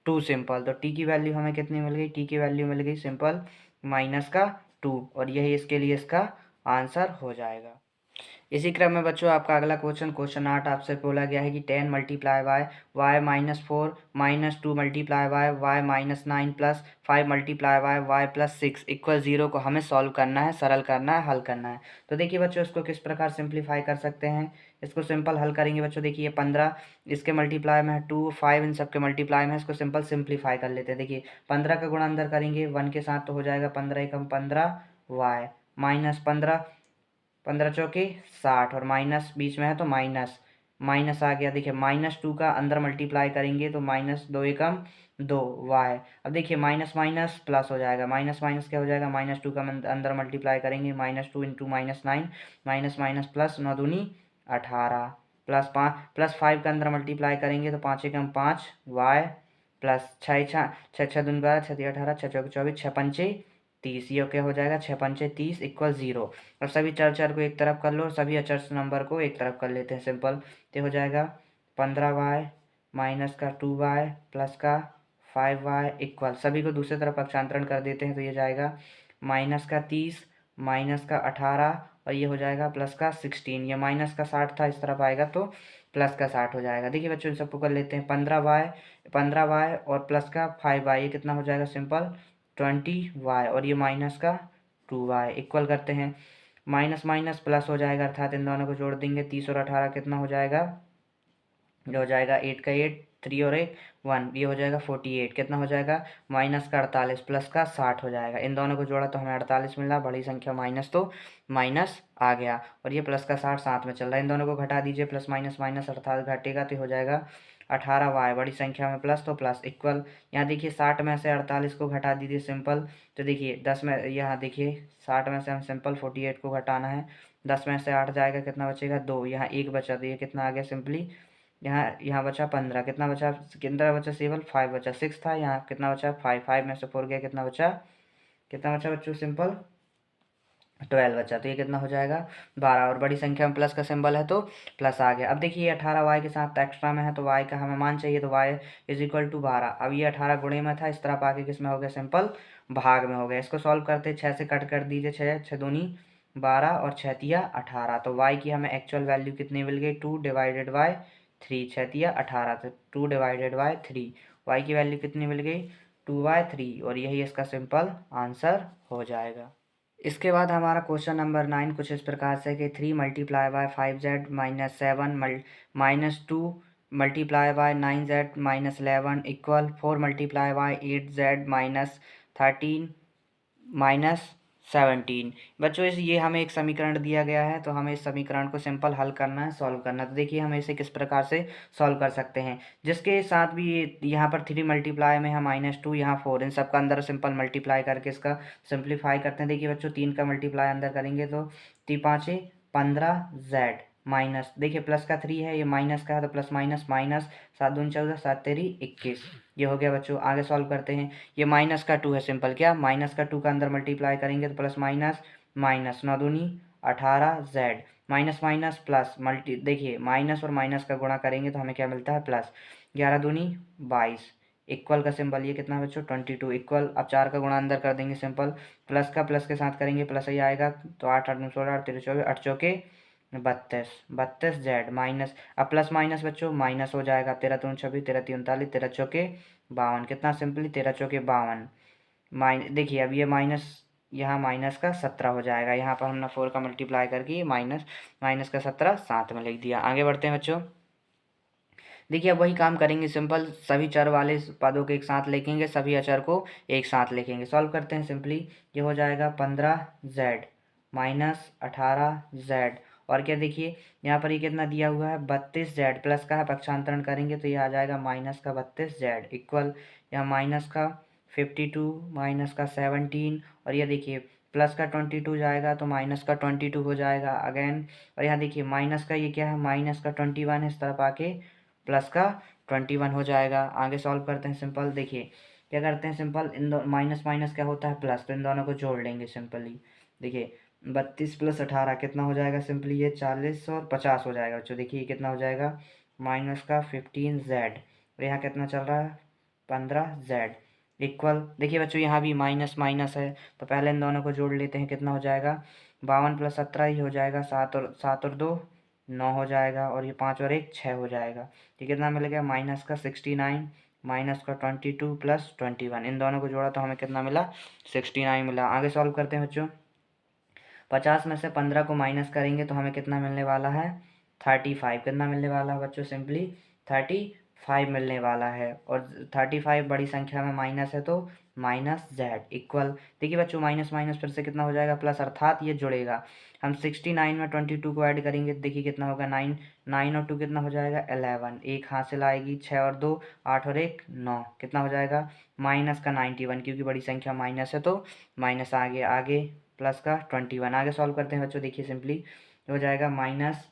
2 सिंपल। तो t की वैल्यू हमें कितनी मिल गई, t की वैल्यू मिल गई सिंपल माइनस का 2 और यही इसके लिए इसका आंसर हो जाएगा। इसी क्रम में बच्चों आपका अगला क्वेश्चन 8 आपसे बोला गया है कि 10 multiply by y minus 4 minus 2 multiply by y minus 9 plus 5 multiply by y plus 6 equal 0 को हमें सॉल्व करना है, सरल करना है, हल करना है। तो देखिए बच्चों इसको किस प्रकार सिंप्लीफाई कर सकते हैं, इसको सिंपल हल करेंगे बच्चों। देखिए 15 इसके मल्टीप्लाई में है, 2 5 इन सबके मल्टीप्लाई में है, इसको सिंपल सिंप्लीफाई कर लेते हैं। देखिए 15 का गुणा अंदर करेंगे 1 के साथ तो हो जाएगा 15 एकम 15 वाई माइनस 15, 15 चौके 60 और माइनस बीच में है तो माइनस माइनस आ गया। देखिए माइनस 2 का अंदर मल्टीप्लाई करेंगे तो माइनस 2 एकम 2 वाई। अब देखिए माइनस माइनस प्लस हो जाएगा, माइनस माइनस क्या हो जाएगा, माइनस 2 का अंदर मल्टीप्लाई करेंगे, minus 2 into minus 9, minus minus plus 9 दूनी 18 प्लस 5 प्लस 5 का अंदर मल्टीप्लाई करेंगे तो 5 एकम 5 वाई प्लस 6 दूनी 12, 6 18, 6 चौके 24, 6 पंचे 30, ये क्या हो जाएगा, 6 पंचे 30 इक्वल 0। और सभी चर को एक तरफ कर लो, सभी अचर नंबर को एक तरफ कर लेते हैं सिंपल। तो हो जाएगा 15y माइनस का 2y प्लस का 5y इक्वल, सभी को दूसरी तरफ पक्षांतरण कर देते हैं तो ये जाएगा माइनस का 30 माइनस का 18 और ये हो जाएगा प्लस का 16। ये माइनस का 60 था, इस तरफ आएगा तो प्लस का 60 हो जाएगा। देखिए बच्चों इन सबको कर लेते हैं, 15y और प्लस का 5y, ये कितना हो जाएगा सिंपल 20y और ये माइनस का 2y इक्वल करते हैं, माइनस माइनस प्लस हो जाएगा, अर्थात इन दोनों को जोड़ देंगे, 30 और 18 कितना हो जाएगा, ये हो जाएगा 8 का 8, 3 और 1 1, ये हो जाएगा 48, कितना हो जाएगा माइनस का 48 प्लस का 60 हो जाएगा। इन दोनों को जोड़ा तो हमें 48 मिला, बड़ी संख्या माइनस तो माइनस आ गया और ये प्लस का 60 साथ में चल रहा है, इन दोनों को घटा दीजिए, प्लस माइनस माइनस अर्थात घटेगा तो हो जाएगा 18y, बड़ी संख्या में प्लस तो प्लस इक्वल, यहाँ देखिए 60 में से 48 को घटा दीजिए सिंपल। तो देखिए 10 में, यहाँ देखिए 60 में से हम सिंपल 48 को घटाना है, 10 में से 8 जाएगा, कितना बचेगा 2, यहाँ 1 बचा, तो ये कितना आ गया सिंपली, यहाँ बचा 15, कितना बचा सिंपल 5 बचा, 6 था, यहाँ कितना बचा 5, 5 में से 4 गया, कितना बचा बच्चों सिंपल 12 बचा, तो ये कितना हो जाएगा 12 और बड़ी संख्या में प्लस का सिंबल है तो प्लस आ गया। अब देखिए 18 वाई के साथ एक्स्ट्रा में है तो वाई का हमें मान चाहिए, तो वाई इज इक्वल टू 12। अब ये 18 गुणे में था, इस तरफ आके किस में हो गया सिंपल भाग में हो गया। इसको सॉल्व करते 6 से कट कर दीजिए, 6 दूनी 12 और 6 तिया 18, तो वाई की हमें एक्चुअल वैल्यू कितनी मिल गई 2 डिवाइडेड बाई 3, 6 तिया 18, तो 2 डिवाइडेड बाई 3, वाई की वैल्यू कितनी मिल गई 2/3 और यही इसका सिंपल आंसर हो जाएगा। इसके बाद हमारा क्वेश्चन नंबर 9 कुछ इस प्रकार से कि 3 multiply bye 5z minus 7 minus 2 multiply bye 9z minus 11 equal 4 multiply by 8z minus 13 minus 17। बच्चों इस ये हमें एक समीकरण दिया गया है, तो हमें इस समीकरण को सिंपल हल करना है, सॉल्व करना है। तो देखिए हम इसे किस प्रकार से सॉल्व कर सकते हैं, जिसके साथ भी ये यहाँ पर 3 मल्टीप्लाई में है -2, यहाँ 4, इन सबका अंदर सिंपल मल्टीप्लाई करके इसका सिंप्लीफाई करते हैं। देखिए बच्चों 3 का मल्टीप्लाई अंदर करेंगे तो 3 5 15z माइनस, देखिए प्लस का 3 है, ये माइनस का है तो प्लस माइनस माइनस 7 दूनी 14 7 तेरी 21। ये हो गया बच्चों। आगे सॉल्व करते हैं। ये माइनस का 2 है, सिंपल क्या माइनस का 2 का अंदर मल्टीप्लाई करेंगे तो प्लस माइनस माइनस 9 दूनी 18z minus minus plus multi, देखिए माइनस और माइनस का गुणा करेंगे तो हमें क्या मिलता है प्लस 11 दूनी 22 इक्वल का सिंबल ये कितना बच्चों 22 इक्वल। अब 4 का गुणा अंदर कर देंगे सिंपल, प्लस का प्लस के साथ करेंगे प्लस ही आएगा तो 8 8 16 8 13 24 8 चौके 32 32z माइनस, अब प्लस माइनस बच्चों माइनस हो जाएगा 13 दूनी 26 13 तीन 39 13 चौके 52, कितना सिंपली 13 चौके 52 देखिए अब ये माइनस यहाँ माइनस का 17 हो जाएगा, यहाँ पर हमने 4 का मल्टीप्लाई करके माइनस माइनस का 17 साथ में लिख दिया। आगे बढ़ते हैं बच्चों। देखिए अब वही काम करेंगे सिंपल, सभी चर वाले पदों को एक साथ लिखेंगे, सभी अचर को एक साथ लिखेंगे। सॉल्व करते हैं सिंपली। ये हो जाएगा 15z माइनस 18z, और क्या देखिए यहाँ पर ये कितना दिया हुआ है 32z, प्लस का है पक्षांतरण करेंगे तो ये आ जाएगा माइनस का 32z इक्वल यहाँ माइनस का 52 माइनस का 17, और ये देखिए प्लस का 22 जाएगा तो माइनस का 22 हो जाएगा अगेन, और यहाँ देखिए माइनस का ये क्या है माइनस का 21 है, इस तरफ आके प्लस का 21 हो जाएगा। आगे सॉल्व करते हैं सिंपल। देखिए क्या करते हैं सिंपल, इन दो माइनस माइनस क्या होता है प्लस, तो इन दोनों को जोड़ लेंगे सिंपली। देखिए 32 प्लस 18 कितना हो जाएगा सिंपली ये 40 और 50 हो जाएगा बच्चों। देखिए कितना हो जाएगा माइनस का 15z, और यहाँ कितना चल रहा है 15z इक्वल। देखिए बच्चों यहाँ भी माइनस माइनस है, तो पहले इन दोनों को जोड़ लेते हैं, कितना हो जाएगा 52 प्लस 17 ही हो जाएगा, 7 और 2 9 हो जाएगा, और ये 5 और 1 6 हो जाएगा। ये कितना मिल गया माइनस का 69 माइनस का 22 प्लस 21, इन दोनों को जोड़ा तो हमें कितना मिला 69 मिला। आगे सॉल्व करते हैं बच्चों। 50 में से 15 को माइनस करेंगे तो हमें कितना मिलने वाला है 35, कितना मिलने वाला है बच्चों सिंपली 35 मिलने वाला है, और 35 बड़ी संख्या में माइनस है तो माइनस z इक्वल। देखिए बच्चों माइनस माइनस फिर से कितना हो जाएगा प्लस, अर्थात ये जुड़ेगा। हम 69 में 22 को ऐड करेंगे तो देखिए कितना होगा 9 9 और 2 कितना हो जाएगा 11, एक हासिल आएगी 6 और 2 8 और 1 9, कितना हो जाएगा माइनस का 91, क्योंकि बड़ी संख्या माइनस है तो माइनस आगे आगे प्लस का 21। आगे सॉल्व करते हैं बच्चों। देखिए सिंपली हो जाएगा माइनस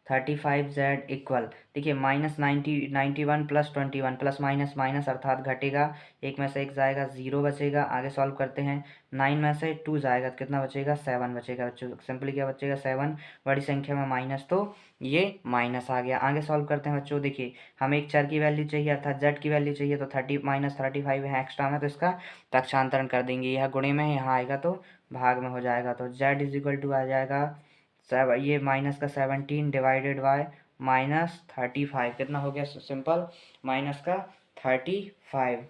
35z इक्वल, देखिए minus 91 plus 21 plus minus minus अर्थात घटेगा, एक में से एक जाएगा 0 बचेगा। आगे सॉल्व करते हैं 9 में से 2 जाएगा तो कितना बचेगा 7 बचेगा बच्चों। सिंपली क्या बचेगा 7, बड़ी संख्या में माइनस तो ये माइनस आ गया। आगे सॉल्व करते हैं बच्चों। देखिए हमें एक चर की वैल्यू चाहिए अर्थात z की वैल्यू चाहिए, तो 30 माइनस 35 है एक्स्ट्रा में, तो इसका पक्षांतरण कर देंगे, यह गुणे में यहाँ आएगा तो भाग में हो जाएगा, तो z इज इक्वल टू आ जाएगा ये माइनस का 17 डिवाइडेड बाय माइनस 35, कितना हो गया सिंपल माइनस का 35।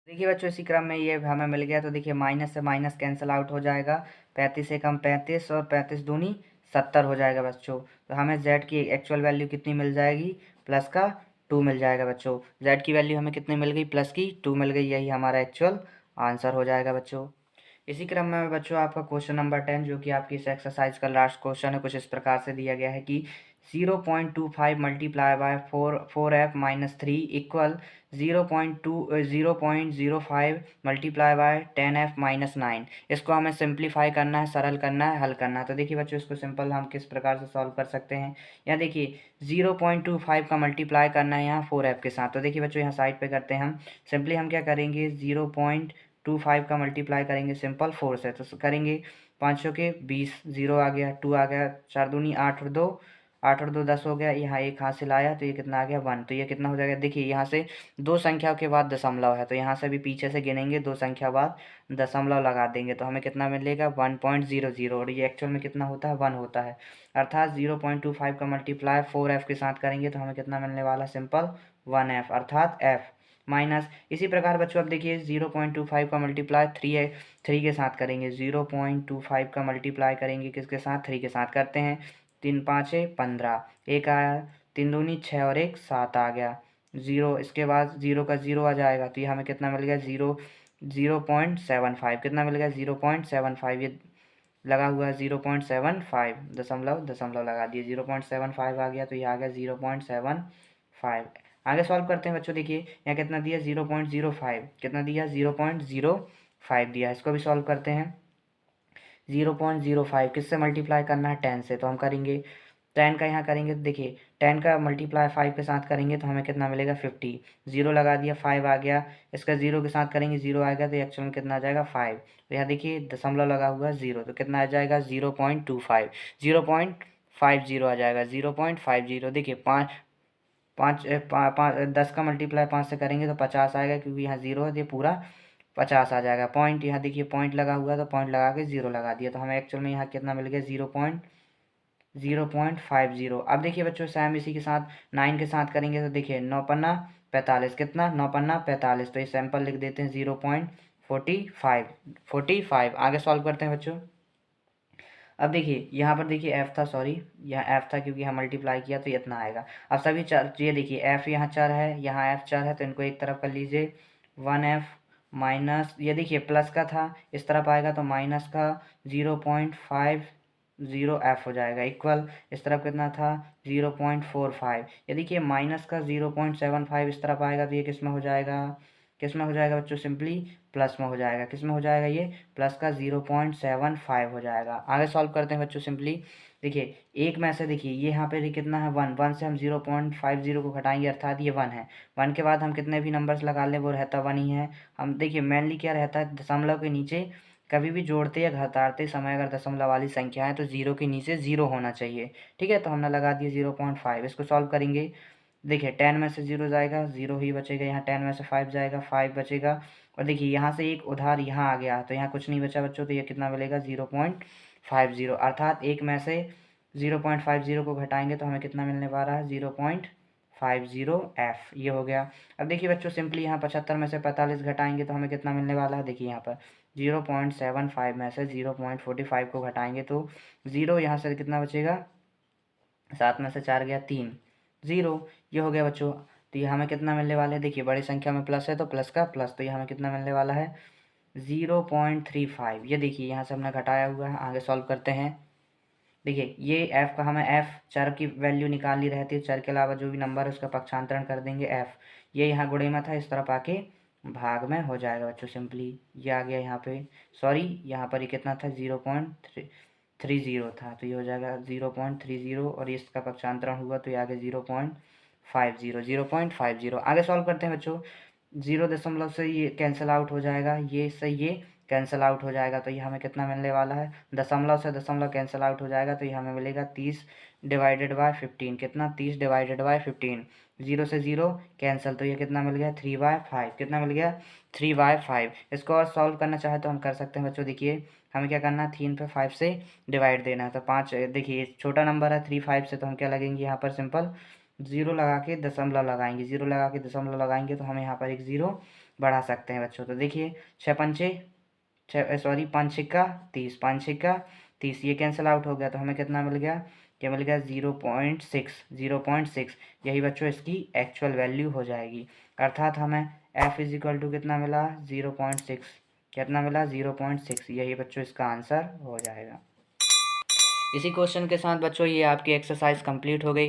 देखिए बच्चों इसी क्रम में ये हमें मिल गया, तो देखिए माइनस से माइनस कैंसिल आउट हो जाएगा, 35 से कम 35 और 35 दूनी 70 हो जाएगा बच्चों। तो हमें z की एक्चुअल वैल्यू कितनी मिल जाएगी प्लस का 2 मिल जाएगा बच्चों। z की वैल्यू हमें कितनी मिल गई प्लस की 2 मिल गई, यही हमारा एक्चुअल आंसर हो जाएगा बच्चों। इसी क्रम में बच्चों आपका क्वेश्चन नंबर 10 जो कि आपकी इस एक्सरसाइज का लास्ट क्वेश्चन है, कुछ इस प्रकार से दिया गया है कि 0.25 multiply by 4f minus 3 equal 0.05 multiply by 10f minus 9। इसको हमें सिंप्लीफाई करना है, सरल करना है, हल करना है। तो देखिए बच्चों इसको सिंपल हम किस प्रकार से सॉल्व कर सकते हैं। यहाँ देखिए 0.25 का मल्टीप्लाई करना है यहाँ 4f के साथ, तो देखिए बच्चों यहाँ साइड पे करते हैं हम। सिंपली हम क्या करेंगे 0.25 का मल्टीप्लाई करेंगे सिंपल 4 से, तो करेंगे 5 के 20, 0 आ गया 2 आ गया, 4 दूनी 8 और 2 8 और 2 10 हो गया, यहाँ एक हासिल आया तो ये कितना आ गया 1, तो ये कितना हो जाएगा। देखिए यहाँ से दो संख्याओं के बाद दशमलव है, तो यहाँ से भी पीछे से गिनेंगे, दो संख्या बाद दशमलव लगा देंगे तो हमें कितना मिलेगा 1.00, और ये एक्चुअल में कितना होता है 1 होता है। अर्थात 0.25 का मल्टीप्लाई 4f के साथ करेंगे तो हमें कितना मिलने वाला सिंपल 1f अर्थात f माइनस। इसी प्रकार बच्चों अब देखिए 0.25 का मल्टीप्लाई 3 के साथ करेंगे, 0.25 का मल्टीप्लाई करेंगे किसके साथ 3 के साथ करते हैं, 3 5 15, एक आया 3 दूनी 6 और 1 7 आ गया। 0 इसके बाद 0 का 0 आ जाएगा तो ये हमें कितना मिल गया 0.75 कितना मिल गया 0.75 ये लगा हुआ है 0.75 दशमलव दशमलव लगा दिए 0.75 आ गया तो ये आ गया 0.75। आगे सॉल्व करते हैं बच्चों। देखिए यहाँ कितना दिया 0.05 कितना दिया 0.05 दिया। इसको भी सॉल्व करते हैं। 0.05 किससे मल्टीप्लाई करना है 10 से, तो हम करेंगे 10 का यहाँ करेंगे तो देखिए 10 का मल्टीप्लाई 5 के साथ करेंगे तो हमें कितना मिलेगा 50। 0 लगा दिया 5 आ गया। इसका 0 के साथ करेंगे 0 आ गया तो एक्चुअल में कितना आ जाएगा 5। तो यहाँ देखिए दशमलव लगा हुआ 0 तो कितना आ जाएगा 0.25 0.50 आ जाएगा 0.50। देखिए 10 का मल्टीप्लाई 5 से करेंगे तो 50 आएगा क्योंकि यहाँ 0 है तो ये पूरा 50 आ जाएगा। पॉइंट यहाँ देखिए पॉइंट लगा हुआ तो पॉइंट लगा के 0 लगा दिया तो हमें एक्चुअल में यहाँ कितना मिल गया 0.50। अब देखिए बच्चों सेम इसी के साथ 9 के साथ करेंगे तो देखिए 9 पन्ना 45 कितना 9 पन्ना 45 तो ये सैंपल लिख देते हैं 0.45। आगे सॉल्व करते हैं बच्चों। अब देखिए यहाँ पर देखिए एफ था, सॉरी यहाँ एफ था क्योंकि यहाँ मल्टीप्लाई किया तो ये इतना आएगा। अब सभी चर ये देखिए एफ यहाँ चर है यहाँ एफ चर है तो इनको एक तरफ कर लीजिए 1f माइनस ये देखिए प्लस का था इस तरफ आएगा तो माइनस का 0.50 हो जाएगा इक्वल इस तरफ कितना था 0.45। ये देखिए माइनस का 0.75 इस तरफ आएगा तो ये किस में हो जाएगा बच्चों सिंपली प्लस में हो जाएगा। किस में हो जाएगा ये प्लस का 0.75 हो जाएगा। आगे सॉल्व करते हैं बच्चों सिंपली। देखिए एक में से देखिए ये यहाँ पे कितना है 1 से हम 0.50 को घटाएंगे अर्थात ये 1 है। 1 के बाद हम कितने भी नंबर्स लगा लें वो रहता 1 ही है। हम देखिए मेनली क्या रहता है दशमलव के नीचे कभी भी जोड़ते या घटाते समय अगर दशमलव वाली संख्या है तो 0 के नीचे 0 होना चाहिए। ठीक है तो हमने लगा दिया 0.5। इसको सॉल्व करेंगे। देखिए 10 में से 0 जाएगा 0 ही बचेगा। यहाँ 10 में से 5 जाएगा 5 बचेगा। और देखिए यहाँ से एक उधार यहाँ आ गया तो यहाँ कुछ नहीं बचा बच्चों तो ये कितना मिलेगा 0.50 अर्थात एक में से 0.50 को घटाएंगे तो हमें कितना मिलने वाला है 0.50f ये हो गया। अब देखिए बच्चों सिंपली यहाँ 75 में से 45 घटाएंगे तो हमें कितना मिलने वाला है। देखिए यहाँ पर 0.75 में से 0.45 को घटाएंगे तो 0 यहाँ से कितना बचेगा 7 में से 4 गया 3 0 ये हो गया बच्चों। तो ये हमें कितना मिलने वाला है देखिए बड़ी संख्या में प्लस है तो प्लस का प्लस तो ये हमें कितना मिलने वाला है 0.35। ये देखिए यहाँ से हमने घटाया हुआ है। आगे सॉल्व करते हैं। देखिए ये f का हमें f चर की वैल्यू निकालनी रहती है। चर के अलावा जो भी नंबर है उसका पक्षांतरण कर देंगे f। ये यहाँ गुणे में था इस तरफ आके भाग में हो जाएगा बच्चों सिंपली। ये आ गया यहाँ पे सॉरी यहाँ पर ये कितना था 0.30 था तो ये हो जाएगा 0.30 और इसका पक्षांतरण हुआ तो ये आ गया 0.50। आगे सॉल्व करते हैं बच्चों। 0 से ये कैंसिल आउट हो जाएगा ये से ये कैंसिल आउट हो जाएगा तो ये हमें कितना मिलने वाला है दशमलव से दशमलव कैंसिल आउट हो जाएगा तो ये हमें मिलेगा 30 डिवाइडेड बाय 15 कितना 30 डिवाइडेड बाय 15। 0 से 0 कैंसिल तो ये कितना मिल गया 3/5 कितना मिल गया 3/5। इसको और सॉल्व करना चाहे तो हम कर सकते हैं बच्चों। देखिए हमें क्या करना है 3 पे 5 से डिवाइड देना है तो 5 देखिए छोटा नंबर है 3 5 से तो हम क्या लगेंगे यहाँ पर सिंपल 0 लगा के दशमलव लगाएंगे। 0 लगा के दशमलव लगाएंगे तो हम यहाँ पर एक 0 बढ़ा सकते हैं बच्चों। तो देखिए 6 पंचे 5 छिक्का 30 5 छिक्का 30 ये कैंसिल आउट हो गया तो हमें कितना मिल गया क्या मिल गया 0.6। यही बच्चों इसकी एक्चुअल वैल्यू हो जाएगी। अर्थात हमें f इज इक्वल टू कितना मिला 0.6 कितना मिला 0.6। यही बच्चों इसका आंसर हो जाएगा। इसी क्वेश्चन के साथ बच्चों ये आपकी एक्सरसाइज कंप्लीट हो गई।